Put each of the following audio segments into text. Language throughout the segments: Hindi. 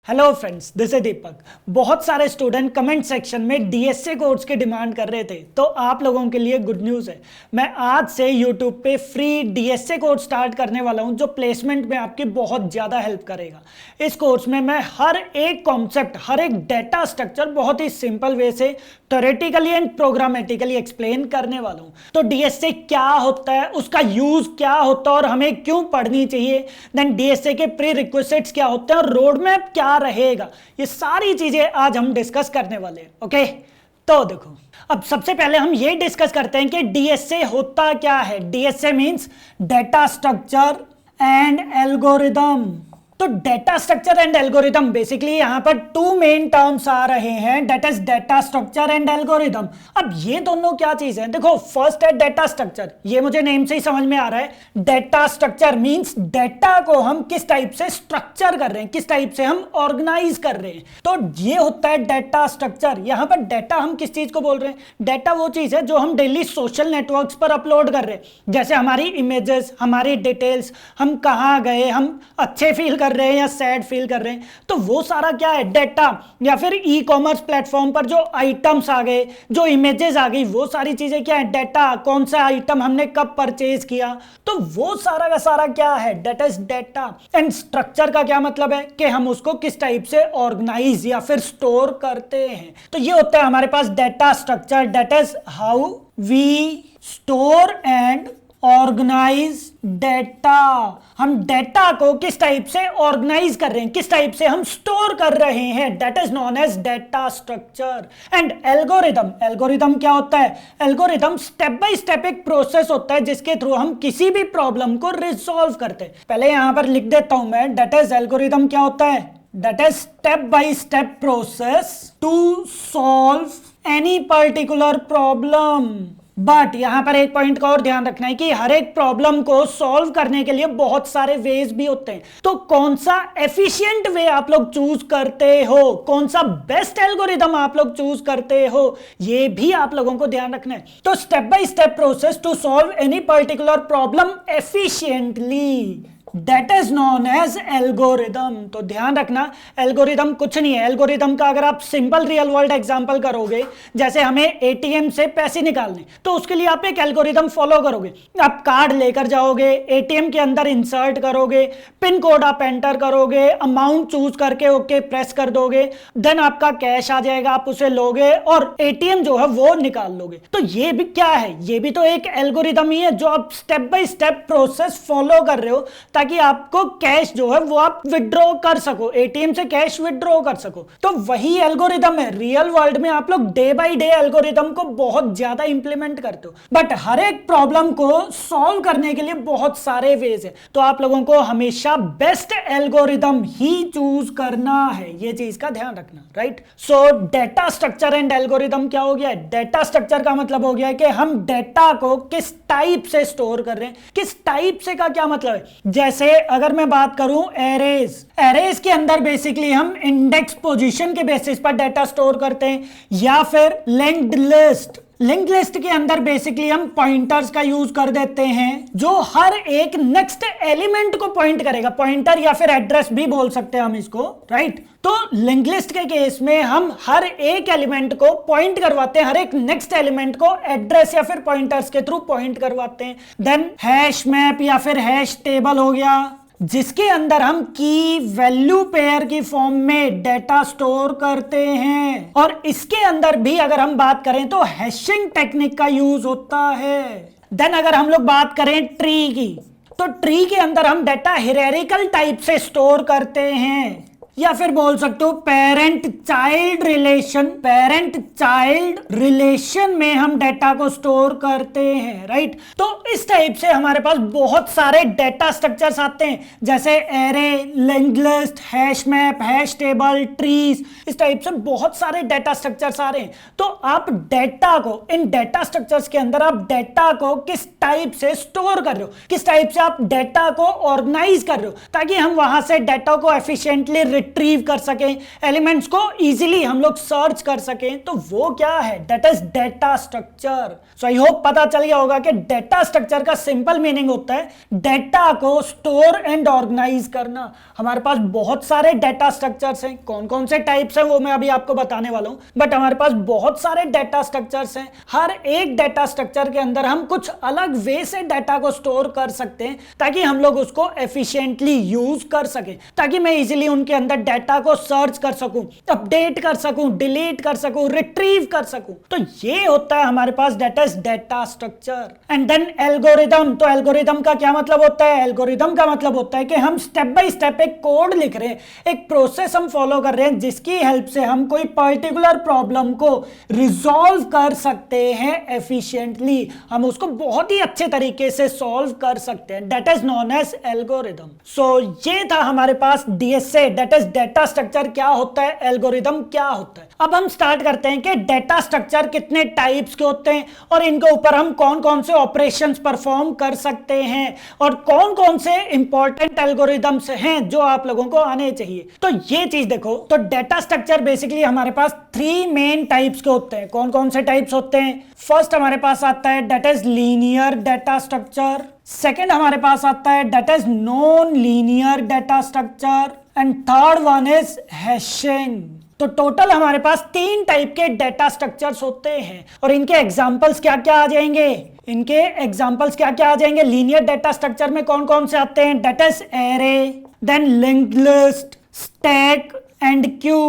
हेलो फ्रेंड्स, दिस इज दीपक। बहुत सारे स्टूडेंट कमेंट सेक्शन में डीएसए कोर्स की डिमांड कर रहे थे, तो आप लोगों के लिए गुड न्यूज़ है। मैं आज से यूट्यूब पे फ्री डीएसए कोर्स स्टार्ट करने वाला हूं, जो प्लेसमेंट में आपकी बहुत ज़्यादा हेल्प करेगा। इस कोर्स में मैं हर एक कॉन्सेप्ट, हर एक डेटा स्ट्रक्चर बहुत ही सिंपल वे से थ्योरेटिकली एंड प्रोग्रामेटिकली एक्सप्लेन करने वाला हूं। तो डीएसए क्या होता है, उसका यूज क्या होता है और हमें क्यों पढ़नी चाहिए, देन डीएसए के प्री रिक्विजिट्स क्या होते हैं और रोड मैप क्या रहेगा, ये सारी चीजें आज हम डिस्कस करने वाले हैं। ओके, तो देखो, अब सबसे पहले हम ये डिस्कस करते हैं कि डीएसए होता क्या है। DSA means data structure and algorithm. तो data structure and algorithm, basically यहां पर टू मेन टर्म्स आ रहे हैं, that is data structure and algorithm. अब ये दोनों क्या चीज है, देखो, फर्स्ट है डेटा स्ट्रक्चर। ये मुझे नेम से ही समझ में आ रहा है। डेटा स्ट्रक्चर मींस डेटा को हम किस टाइप से स्ट्रक्चर कर रहे हैं, किस टाइप से हम ऑर्गेनाइज कर रहे हैं, तो ये होता है डेटा स्ट्रक्चर। यहां पर डेटा हम किस चीज को बोल रहे हैं, डेटा वो चीज है जो हम डेली सोशल नेटवर्क्स पर अपलोड कर रहे हैं, जैसे हमारी इमेजेस, हमारी डिटेल्स, हम कहां गए, हम अच्छे फील कर रहे हैं या सैड फील कर रहे हैं, तो वो सारा क्या है, डेटा। या फिर ई कॉमर्स प्लेटफॉर्म पर जो आइटम्स आ गए, जो इमेजेस आ गई, वो सारी चीजें क्या है, डेटा। कौन सा आइटम हमने कब परचेज किया, तो वो सारा का सारा क्या है, that is data. And structure का क्या मतलब है कि हम उसको किस टाइप से ऑर्गेनाइज या फिर स्टोर करते हैं। तो ये होता है हमारे पास data structure, that is how we store and organise data. हम डेटा को किस टाइप से ऑर्गेनाइज कर रहे हैं, किस टाइप से हम स्टोर कर रहे हैं, that is known as data structure. And algorithm, algorithm क्या होता है, एल्गोरिदम स्टेप बाय स्टेप एक प्रोसेस होता है जिसके थ्रू हम किसी भी प्रॉब्लम को रिजॉल्व करते हैं। पहले यहां पर लिख देता हूं मैं, दैट इज एल्गोरिदम क्या होता है, that is step by step process to solve any particular problem. But यहां पर एक पॉइंट का और ध्यान रखना है कि हर एक प्रॉब्लम को सॉल्व करने के लिए बहुत सारे वेज भी होते हैं। तो कौन सा एफिशिएंट वे आप लोग चूज करते हो, कौन सा बेस्ट एल्गोरिदम आप लोग चूज करते हो, ये भी आप लोगों को ध्यान रखना है। तो step by step process to solve any particular problem efficiently, that is known as algorithm. तो ध्यान रखना, एल्गोरिदम कुछ नहीं है। एल्गोरिदम का अगर आप सिंपल रियल वर्ल्ड एग्जांपल करोगे, जैसे हमें एटीएम से पैसे निकालने, तो उसके लिए आप एक एल्गोरिदम फॉलो करोगे। आप कार्ड लेकर जाओगे, एटीएम के अंदर इंसर्ट करोगे, पिन कोड आप एंटर करोगे, अमाउंट चूज करके ओके प्रेस कर दोगे, देन आपका कैश आ जाएगा, आप उसे लोगे और एटीएम जो है वो निकाल लोगे। तो ये भी क्या है, ये भी तो एक एल्गोरिदम ही है, जो आप step by step process follow कर रहे हो ताकि आपको कैश जो है वो आप विड्रॉ कर सको, एटीएम से कैश विड्रॉ कर सको। तो वही एल्गोरिदम है। रियल वर्ल्ड में आप लोग डे बाय डे एल्गोरिदम को बहुत ज्यादा इंप्लीमेंट करते हो, बट हर एक प्रॉब्लम को सॉल्व करने के लिए बहुत सारे वेज है। तो आप लोगों को हमेशा बेस्ट एल्गोरिदम ही चूज करना है, ये चीज का ध्यान रखना, right. So data structure and algorithm क्या हो गया, डेटा स्ट्रक्चर का मतलब हो गया है कि हम डेटा को किस टाइप से स्टोर कर रहे हैं। किस टाइप से का क्या मतलब है, जैसे अगर मैं बात करूं एरेज, एरेज के अंदर बेसिकली हम इंडेक्स पोजीशन के बेसिस पर डाटा स्टोर करते हैं, या फिर लिंक्ड लिस्ट, लिंक लिस्ट के अंदर बेसिकली हम पॉइंटर्स का यूज कर देते हैं जो हर एक नेक्स्ट एलिमेंट को पॉइंट करेगा। पॉइंटर या फिर एड्रेस भी बोल सकते हैं हम इसको, राइट। तो लिंक लिस्ट के केस में हम हर एक एलिमेंट को पॉइंट करवाते हैं, हर एक नेक्स्ट एलिमेंट को एड्रेस या फिर पॉइंटर्स के थ्रू पॉइंट करवाते हैं। देन हैश मैप या फिर हैश टेबल हो गया, जिसके अंदर हम की वैल्यू पेयर की फॉर्म में डेटा स्टोर करते हैं। और इसके अंदर भी अगर हम बात करें तो हैशिंग टेक्निक का यूज होता है। देन अगर हम लोग बात करें ट्री की, तो ट्री के अंदर हम डेटा हियरार्किकल टाइप से स्टोर करते हैं, या फिर बोल सकते हो parent child relation, parent child relation में हम डेटा को स्टोर करते हैं, राइट। तो इस टाइप से हमारे पास बहुत सारे डेटा स्ट्रक्चर्स आते हैं, जैसे array, linked list, hash map, hash table, trees, इस टाइप से बहुत सारे डेटा स्ट्रक्चर्स आ रहे हैं। तो आप डेटा को, इन डेटा स्ट्रक्चर्स के अंदर आप डेटा को किस टाइप से स्टोर कर रहे हो, किस टाइप से आप डेटा को ऑर्गेनाइज कर रहे हो, ताकि हम वहां से डेटा को एफिशिएंटली रिट्रीव कर सकें, एलिमेंट्स को इजीली हम लोग सर्च कर सकें, तो वो क्या है, that is data structure. So I hope पता चल गया होगा कि डेटा स्ट्रक्चर का सिंपल मीनिंग होता है डेटा को स्टोर एंड ऑर्गेनाइज करना। हमारे पास बहुत सारे डेटा स्ट्रक्चर्स हैं, कौन कौन से टाइप्स हैं वो मैं अभी आपको बताने वाला हूं, बट हमारे पास बहुत सारे डेटा स्ट्रक्चर्स हैं। हर एक डेटा स्ट्रक्चर के अंदर हम कुछ अलग वे से डेटा को स्टोर कर सकते हैं ताकि हम लोग उसको एफिशिएंटली यूज कर सकें, ताकि मैं इजीली उनके अंदर डेटा को सर्च कर सकूं, अपडेट कर सकूं, डिलीट कर सकूं, रिट्रीव कर सकूं। तो ये होता है हमारे पास data structure. And then algorithm. तो एल्गोरिदम का क्या मतलब होता है? एल्गोरिदम का मतलब होता है कि हम स्टेप बाय स्टेप एक कोड लिख रहे हैं, एक प्रोसेस हम फॉलो कर रहे हैं जिसकी हेल्प से हम कोई पर्टिकुलर प्रॉब्लम को रिजॉल्व कर सकते हैं एफिशिएंटली, हम उसको बहुत ही अच्छे तरीके से सॉल्व कर सकते हैं। That is known as algorithm. So ये था हमारे पास DSA, that is data structure क्या होता है, एल्गोरिदम क्या होता है। अब हम स्टार्ट करते हैं कि डेटा स्ट्रक्चर कितने टाइप्स के होते हैं और इनके ऊपर हम कौन कौन से ऑपरेशंस परफॉर्म कर सकते हैं और कौन कौन से इंपॉर्टेंट एल्गोरिदम्स हैं जो आप लोगों को आने चाहिए। तो ये चीज देखो, तो डेटा स्ट्रक्चर बेसिकली हमारे पास 3 मेन टाइप्स के होते हैं। कौन कौन से टाइप्स होते हैं? फर्स्ट हमारे पास आता है that is linear data structure, second हमारे पास आता है that is non linear data structure, and third one is hashing. तो टोटल हमारे पास 3 टाइप के डेटा स्ट्रक्चर्स होते हैं और इनके एग्जांपल्स क्या क्या आ जाएंगे? इनके एग्जांपल्स क्या क्या आ जाएंगे? लीनियर डेटा स्ट्रक्चर में कौन कौन से आते हैं? That is array, then linked list, stack and queue.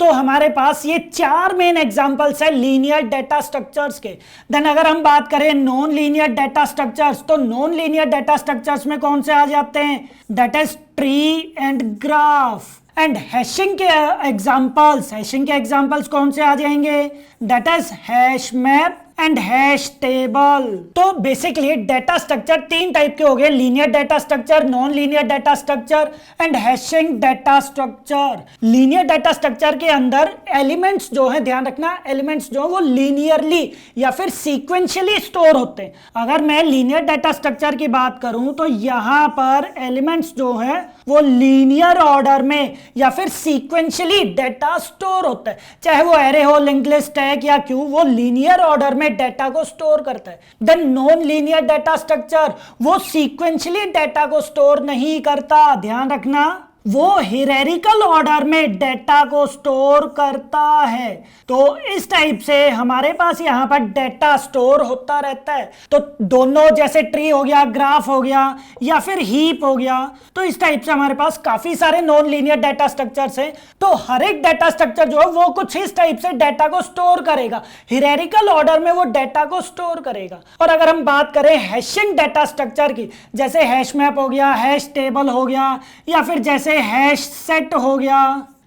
तो हमारे पास ये 4 मेन एग्जांपल्स है लीनियर डेटा स्ट्रक्चर्स के। देन अगर हम बात करें नॉन लीनियर डेटा स्ट्रक्चर्स, तो नॉन लीनियर डेटा स्ट्रक्चर्स में कौन से आ जाते हैं? That is tree and graph. And hashing के एग्जांपल्स कौन से आ जाएंगे? That is hash map and hash table. तो बेसिकली डेटा स्ट्रक्चर 3 टाइप के हो गए, linear data structure, non linear data structure and hashing data structure. Linear data structure के अंदर एलिमेंट्स जो है, ध्यान रखना, एलिमेंट्स जो है वो लीनियरली या फिर सीक्वेंशियली स्टोर होते हैं। अगर मैं लीनियर डेटा स्ट्रक्चर की बात करूं तो यहां पर एलिमेंट्स जो है वो लीनियर ऑर्डर में या फिर सीक्वेंशियली डेटा स्टोर होता है, चाहे वो एरे हो, लिंक्ड लिस्ट, स्टैक या क्यू, वो लीनियर ऑर्डर में डेटा को स्टोर करता है। Then non linear data structure वो सीक्वेंशियली डेटा को स्टोर नहीं करता, ध्यान रखना, वो हियरार्किकल ऑर्डर में डेटा को स्टोर करता है। तो इस टाइप से हमारे पास यहां पर डेटा स्टोर होता रहता है। तो दोनों, जैसे ट्री हो गया, ग्राफ हो गया या फिर हीप हो गया, तो इस टाइप से हमारे पास काफी सारे नॉन लीनियर डेटा स्ट्रक्चर्स हैं। तो हर एक डेटा स्ट्रक्चर जो है वो कुछ इस टाइप से डेटा को स्टोर करेगा, हियरार्किकल ऑर्डर में वो डेटा को स्टोर करेगा। और अगर हम बात करें हैशिंग डेटा स्ट्रक्चर की, जैसे हैश मैप हो गया, हैश टेबल हो गया या फिर जैसे हैश सेट हो गया,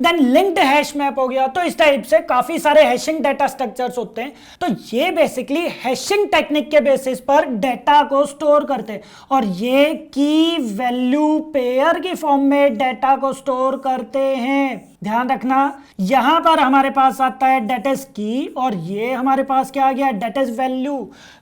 देन लिंक्ड हैश मैप हो गया, तो इस टाइप से काफी सारे हैशिंग डेटा स्ट्रक्चर्स होते हैं। तो ये बेसिकली हैशिंग टेक्निक के बेसिस पर डेटा को स्टोर करते हैं और ये की वैल्यू पेयर की फॉर्म में डेटा को स्टोर करते हैं। ध्यान रखना, यहां पर हमारे पास आता है डेट इज की और ये हमारे पास क्या आ गया? That is value.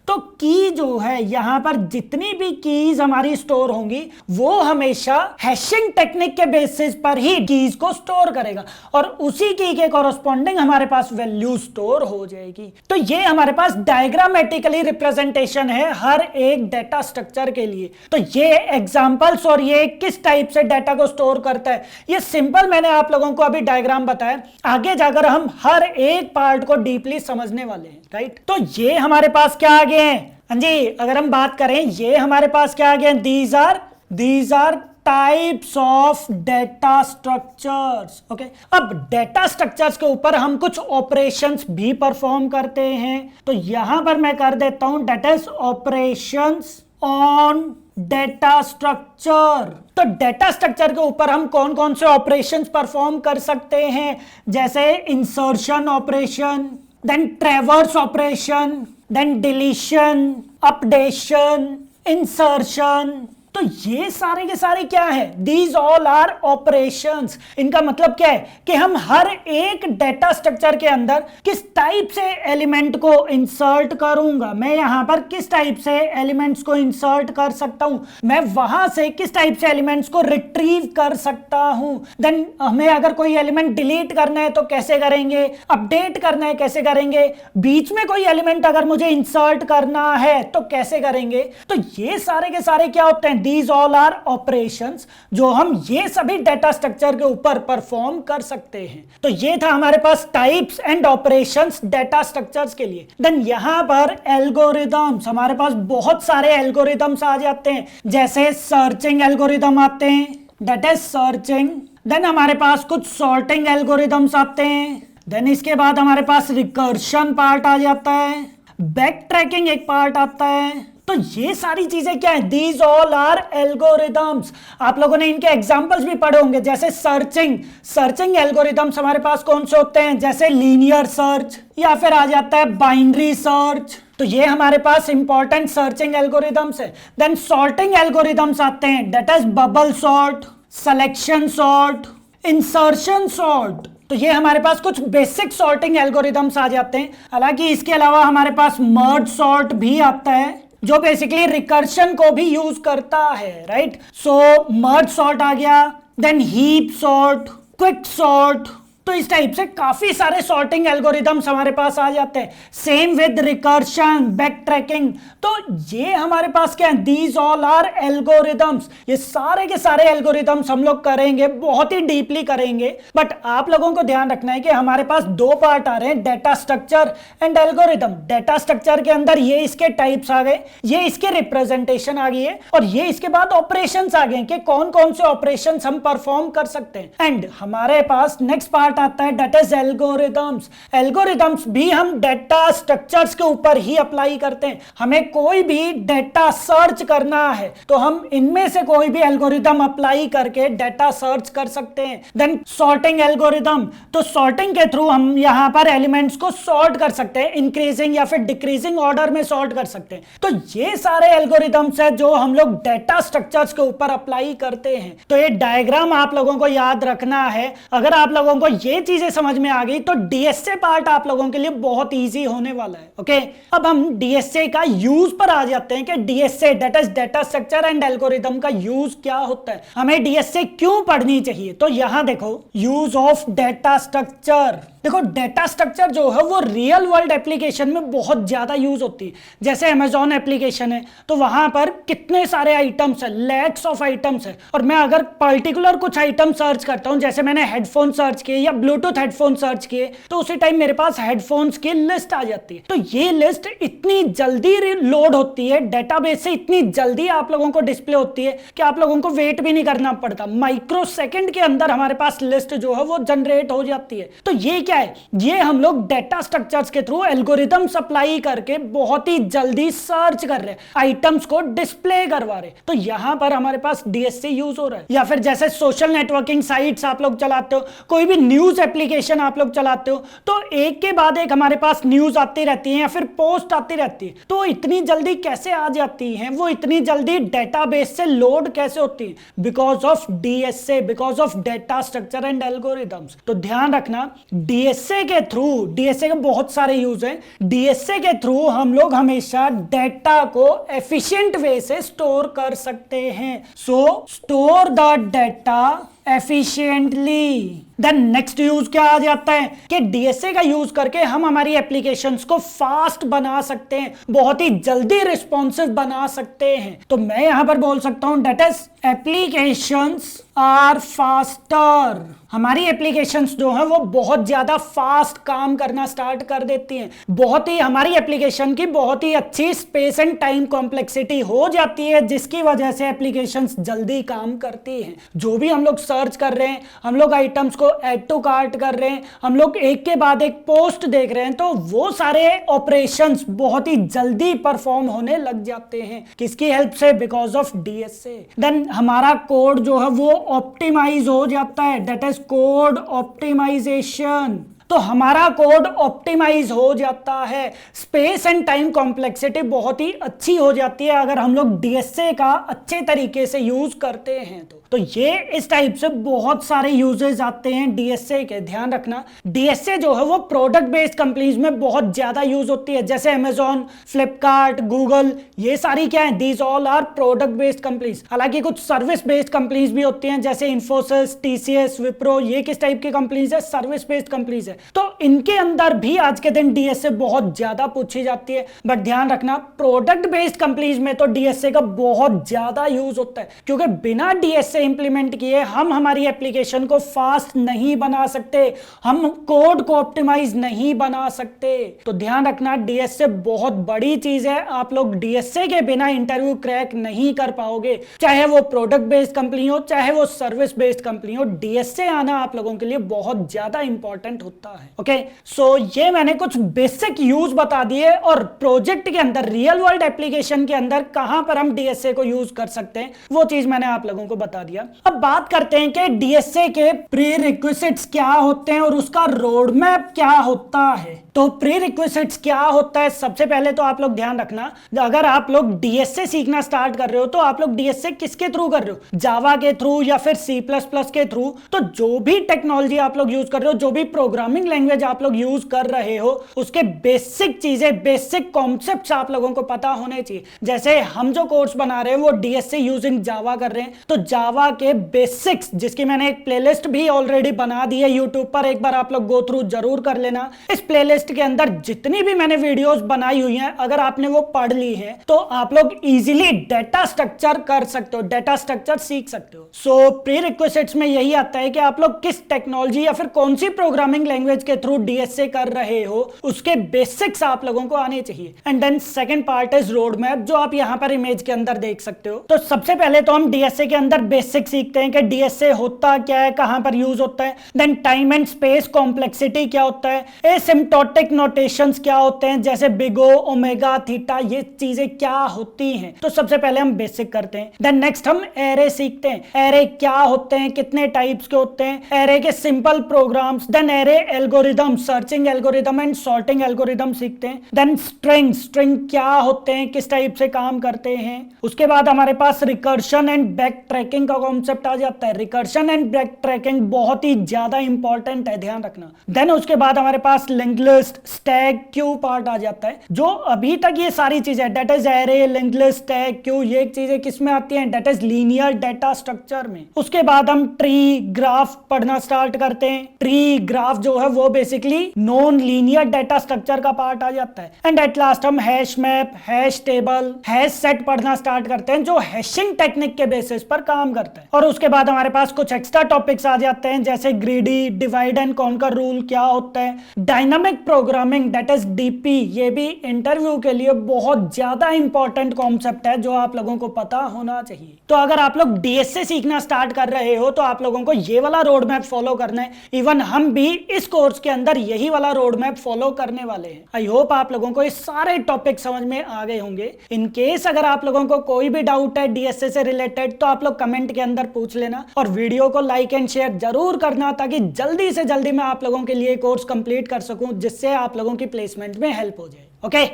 तो की जो है, यहां पर जितनी भी कीज हमारी स्टोर होंगी वो हमेशा हैशिंग टेक्निक के बेसिस पर ही कीज को स्टोर करेगा और उसी की के कॉरस्पॉन्डिंग हमारे पास वैल्यू स्टोर हो जाएगी। तो ये हमारे पास डायग्रामेटिकली रिप्रेजेंटेशन है हर एक डेटा स्ट्रक्चर के लिए। तो ये एग्जांपल्स और ये किस टाइप से डेटा को स्टोर करता है, ये सिंपल मैंने आप लोगों को अभी डायग्राम बताया, आगे जाकर हम हर एक पार्ट को डीपली समझने वाले हैं, राइट। तो ये हमारे पास क्या आ गए हैं? हाँ जी, अगर हम बात करें, ये हमारे पास क्या आ गए? These are types of data structures. Okay, अब डेटा स्ट्रक्चर्स के ऊपर हम कुछ ऑपरेशंस भी परफॉर्म करते हैं। तो यहां पर मैं कर देता हूं that is operations on data structure. तो डेटा स्ट्रक्चर के ऊपर हम कौन कौन से ऑपरेशंस परफॉर्म कर सकते हैं? जैसे insertion operation, then traverse operation, then deletion, updation, insertion. तो तो ये सारे के सारे क्या है, दीज ऑल आर ऑपरेशंस। इनका मतलब क्या है कि हम हर एक डेटा स्ट्रक्चर के अंदर किस टाइप से एलिमेंट को इंसर्ट करूंगा, मैं यहां पर किस टाइप से एलिमेंट्स को इंसर्ट कर सकता हूं, मैं वहां से किस टाइप से एलिमेंट्स को रिट्रीव कर सकता हूं। देन हमें अगर कोई एलिमेंट डिलीट करना है तो कैसे करेंगे, अपडेट करना है कैसे करेंगे, बीच में कोई एलिमेंट अगर मुझे इंसर्ट करना है तो कैसे करेंगे। तो ये सारे के सारे क्या होते हैं, दीज ऑल आर ऑपरेशंस, जो हम ये सभी डेटा स्ट्रक्चर के ऊपर परफॉर्म कर सकते हैं। तो ये था हमारे पास types and operations data structures के लिए। देन यहां पर एल्गोरिदम्स, हमारे पास बहुत सारे एल्गोरिदम्स आ जाते हैं, जैसे सर्चिंग एल्गोरिदम आते हैं, दैट इज सर्चिंग। देन हमारे पास कुछ सॉर्टिंग एल्गोरिदम्स आते हैं। देन इसके बाद हमारे पास रिकर्शन पार्ट आ जाता है, बैक ट्रैकिंग एक पार्ट आता है। तो ये सारी चीजें क्या है, दीज ऑल आर एल्गोरिदम्स। आप लोगों ने इनके एग्जांपल्स भी पढ़े होंगे, जैसे सर्चिंग एल्गोरिदम्स हमारे पास कौन से होते हैं, जैसे लीनियर सर्च या फिर आ जाता है बाइनरी सर्च। तो ये हमारे पास इंपॉर्टेंट सर्चिंग एल्गोरिदम्स है। देन सॉर्टिंग एल्गोरिदम्स आते हैं, that is bubble sort, selection sort, insertion sort. तो ये हमारे पास कुछ बेसिक सॉर्टिंग एल्गोरिदम्स आ जाते हैं। हालांकि इसके अलावा हमारे पास मर्ज सॉर्ट भी आता है, जो बेसिकली रिकर्शन को भी यूज करता है, राइट। सो मर्ज सॉर्ट आ गया, then heap sort, quick sort. तो इस टाइप से काफी सारे सॉर्टिंग एल्गोरिदम्स हमारे पास आ जाते हैं। Same with recursion, back tracking. तो ये हमारे पास क्या है, दीज ऑल आर एल्गोरिदम्स। ये सारे के सारे एल्गोरिदम्स हम लोग करेंगे, बहुत ही डीपली करेंगे। बट आप लोगों को ध्यान रखना है कि हमारे पास दो पार्ट आ रहे हैं, data structure and algorithm. Data structure के अंदर ये इसके टाइप्स आ गए, ये इसके रिप्रेजेंटेशन आ गई है, और ये इसके बाद ऑपरेशंस आ गए कि कौन कौन से ऑपरेशंस हम परफॉर्म कर सकते हैं। एंड हमारे पास नेक्स्ट पार्ट आता है, दैट इज एल्गोरिदम्स। एल्गोरिदम्स भी हम डेटा स्ट्रक्चर्स के ऊपर ही अप्लाई करते हैं। हमें कोई भी डेटा सर्च करना है तो हम इनमें से कोई भी एल्गोरिदम अप्लाई करके डेटा सर्च कर सकते हैं। देन सॉर्टिंग एल्गोरिदम, तो सॉर्टिंग के थ्रू हम यहां पर एलिमेंट्स को सॉर्ट कर सकते हैं, इंक्रीजिंग या फिर डिक्रीजिंग ऑर्डर में सॉर्ट कर सकते हैं। तो ये सारे एल्गोरिदम्स है जो हम लोग डेटा स्ट्रक्चर्स के ऊपर अप्लाई करते हैं। तो ये डायग्राम आप लोगों को याद रखना है। अगर आप लोगों को ये चीजें समझ में आ गई तो डीएसए पार्ट आप लोगों के लिए बहुत इजी होने वाला है। ओके, अब हम डीएसए का यूज पर आ जाते हैं कि DSA that is data structure and algorithm का यूज क्या होता है, हमें डीएसए क्यों पढ़नी चाहिए। तो यहां देखो, यूज ऑफ डेटा स्ट्रक्चर। देखो, डेटा स्ट्रक्चर जो है वो रियल वर्ल्ड एप्लीकेशन में बहुत ज्यादा यूज होती है। जैसे अमेजॉन एप्लीकेशन है तो वहां पर कितने सारे आइटम्स है, लैक्स ऑफ आइटम्स है, और मैं अगर पर्टिकुलर कुछ आइटम सर्च करता हूं, जैसे मैंने हेडफोन सर्च किए या ब्लूटूथ हेडफोन सर्च किए, तो उसी टाइम मेरे पास हेडफोन्स की लिस्ट आ जाती है। तो ये लिस्ट इतनी जल्दी लोड होती है डेटाबेस से, इतनी जल्दी आप लोगों को डिस्प्ले होती है कि आप लोगों को वेट भी नहीं करना पड़ता। माइक्रो सेकंड के अंदर हमारे पास लिस्ट जो है वो जनरेट हो जाती है। तो ये क्या है, ये हम लोग डेटा स्ट्रक्चर्स के थ्रू एल्गोरिदम अप्लाई करके बहुत ही जल्दी सर्च कर रहे हैं, आइटम्स को डिस्प्ले करवा रहे। तो यहां पर हमारे पास डीएसए यूज हो रहा है। या फिर जैसे सोशल नेटवर्किंग साइट्स आप लोग चलाते हो, कोई भी न्यूज एप्लीकेशन आप लोग चलाते हो, तो एक के बाद एक हमारे पास न्यूज आती रहती है या फिर पोस्ट आती रहती है। तो इतनी जल्दी कैसे आ जाती है, वो इतनी जल्दी डेटाबेस से लोड कैसे होती है, because of DSA, because of data structure and algorithms. तो ध्यान रखना, डीएसए के थ्रू, डीएसए के बहुत सारे यूज हैं, डीएसए के थ्रू हम लोग हमेशा डेटा को एफिशिएंट वे से स्टोर कर सकते हैं। So store the data efficiently. Then next use क्या आ जाता है कि डीएसए का यूज करके हम हमारी एप्लीकेशंस को फास्ट बना सकते हैं, बहुत ही जल्दी रिस्पॉन्सिव बना सकते हैं। तो मैं यहां पर बोल सकता हूं that is applications are faster. हमारी एप्लीकेशंस जो है वो बहुत ज्यादा फास्ट काम करना स्टार्ट कर देती हैं। बहुत ही हमारी एप्लीकेशन की बहुत ही अच्छी स्पेस एंड टाइम कॉम्प्लेक्सिटी हो जाती है, जिसकी वजह से एप्लीकेशंस जल्दी काम करती हैं। जो भी हम लोग सर्च कर रहे हैं, हम लोग आइटम्स को ऐड टू कार्ट कर रहे हैं, हम लोग एक के बाद एक पोस्ट देख रहे हैं, तो वो सारे ऑपरेशंस बहुत ही जल्दी परफॉर्म होने लग जाते हैं। किसकी हेल्प से, बिकॉज ऑफ डीएसए। देन हमारा कोड जो है वो ऑप्टिमाइज हो जाता है, दैट इज कोड ऑप्टिमाइजेशन। तो हमारा कोड ऑप्टिमाइज हो जाता है, स्पेस एंड टाइम कॉम्प्लेक्सिटी बहुत ही अच्छी हो जाती है अगर हम लोग डीएसए का अच्छे तरीके से यूज करते हैं तो ये इस टाइप से बहुत सारे यूजेस आते हैं डीएसए के। ध्यान रखना डीएसए जो है वो प्रोडक्ट बेस्ड कंपनीज में बहुत ज्यादा यूज होती है, जैसे अमेजॉन, फ्लिपकार्ट, गूगल, ये सारी क्या है, these all are product based companies. हालांकि कुछ सर्विस बेस्ड कंपनीज भी होती हैं जैसे इन्फोसिस, टीसीएस, विप्रो, ये किस टाइप की कंपनीज है, सर्विस बेस्ड कंपनीज है। तो इनके अंदर भी आज के दिन डीएसए बहुत ज्यादा पूछी जाती है। बट ध्यान रखना प्रोडक्ट बेस्ड कंपनीज में तो डीएसए का बहुत ज्यादा यूज होता है, क्योंकि बिना डीएसए इंप्लीमेंट किए हम हमारी एप्लीकेशन को फास्ट नहीं बना सकते, हम कोड को ऑप्टिमाइज नहीं बना सकते। तो ध्यान रखना डीएसए बहुत बड़ी चीज है, आप लोग डीएसए के बिना इंटरव्यू क्रैक नहीं कर पाओगे, चाहे वो प्रोडक्ट बेस्ड कंपनी हो चाहे वो सर्विस बेस्ड कंपनी हो। डीएसए आना आप लोगों के लिए बहुत ज्यादा इंपॉर्टेंट होता है। ओके, सो ये मैंने कुछ बेसिक यूज बता दिए और प्रोजेक्ट के अंदर, रियल वर्ल्ड एप्लीकेशन के अंदर कहां पर हम डीएसए को यूज कर सकते हैं वो चीज मैंने आप लोगों को बता दिया। अब बात करते हैं कि डीएसए के प्री रिक्विजिट्स क्या होते हैं और उसका रोड मैप क्या होता है। तो प्री रिक्विजिट्स क्या होता है, सबसे पहले तो आप लोग ध्यान रखना, अगर आप लोग डीएसए सीखना स्टार्ट कर रहे हो तो आप लोग डीएसए किसके थ्रू कर रहे हो, जावा के थ्रू या फिर सी प्लस प्लस के थ्रू। तो जो भी टेक्नोलॉजी आप लोग यूज कर रहे हो, जो भी प्रोग्रामिंग लैंग्वेज आप लोग यूज कर रहे हो, उसके बेसिक चीजें, बेसिक कॉन्सेप्ट्स आप लोगों को पता होने चाहिए। जैसे हम जो कोर्स बना रहे हैं वो डीएसए यूजिंग जावा कर रहे हैं, तो जावा के बेसिक्स, जिसकी मैंने एक प्लेलिस्ट भी ऑलरेडी बना दी है यूट्यूब पर, एक बार आप लोग गो थ्रू जरूर कर लेना। इस प्लेलिस्ट के अंदर जितनी भी मैंने वीडियोस बनाई हुई हैं, अगर आपने वो पढ़ ली है तो आप लोग इजीली डेटा स्ट्रक्चर कर सकते हो, डेटा स्ट्रक्चर सीख सकते हो। सो प्री रिक्विजिट्स में यही आता है कि आप लोग किस टेक्नोलॉजी या फिर कौन सी प्रोग्रामिंग लैंग्वेज के थ्रू डीएसए कर रहे हो, उसके बेसिक्स आप लोगों को आने चाहिए। And then second part is road map, जो आप यहां पर इमेज के अंदर देख सकते हो। तो सबसे पहले तो हम डीएसए के अंदर बेसिक सीखते हैं कि डीएसए होता क्या है, कहां पर यूज होता है। Then time and space complexity क्या होता है, एसिम्प्टोटिक नोटेशंस क्या होते हैं जैसे बिग ओ, ओमेगा, थीटा, ये चीजें क्या होती हैं। तो सबसे पहले हम बेसिक करते हैं। देन नेक्स्ट हम एरे सीखते हैं, एरे क्या होते हैं, कितने टाइप्स के होते हैं, एरे के simple programs. Then array algorithm, searching algorithm and sorting algorithm सीखते हैं। देन स्ट्रिंग, स्ट्रिंग क्या होते हैं, किस टाइप से काम करते हैं। उसके बाद हमारे पास रिकर्शन एंड बैक ट्रैकिंग का कॉन्सेप्ट आ जाता है। रिकर्शन एंड बैक ट्रैकिंग बहुत ही ज्यादा इंपॉर्टेंट है, ध्यान रखना। देन उसके बाद हमारे पास linked list, stack, queue part आ जाता है। जो अभी तक ये सारी चीजें, that is array, linked list, stack, queue, ये चीजें किस में आती हैं, डेट इज लीनियर डेटा स्ट्रक्चर में। उसके बाद हम ट्री, ग्राफ पढ़ना स्टार्ट करते हैं। ट्री, ग्राफ जो है वो basically non linear data structure का पार्ट आ जाता है। एंड एट लास्ट हम hash map, hash table, hash set पढ़ना स्टार्ट करते हैं, जो हैशिंग टेक्निक के बेसिस पर काम करता है। और उसके बाद हमारे पास कुछ एक्स्ट्रा टॉपिक्स आ जाते हैं जैसे greedy, divide and conquer rule क्या होता है, dynamic programming that is DP, ये भी इंटरव्यू के लिए बहुत ज्यादा इंपॉर्टेंट कॉन्सेप्ट है जो आप लोगों को पता होना चाहिए। तो अगर आप लोग डीएसए सीखना स्टार्ट कर रहे हो तो आप लोगों को ये वाला रोड मैप फॉलो करना है। इवन हम भी इस कोर्स के अंदर यही वाला रोड मैप फॉलो करने वाले हैं। आई होप आप लोगों को ये सारे टॉपिक समझ में आ गए होंगे। इन केस अगर आप लोगों को कोई भी डाउट है डीएसए से रिलेटेड तो आप लोग कमेंट के अंदर पूछ लेना और वीडियो को लाइक एंड शेयर जरूर करना, ताकि जल्दी से जल्दी मैं आप लोगों के लिए कोर्स कंप्लीट कर सकूं, जिससे आप लोगों की प्लेसमेंट में हेल्प हो जाए। Okay,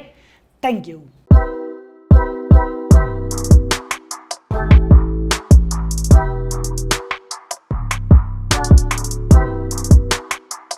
thank you.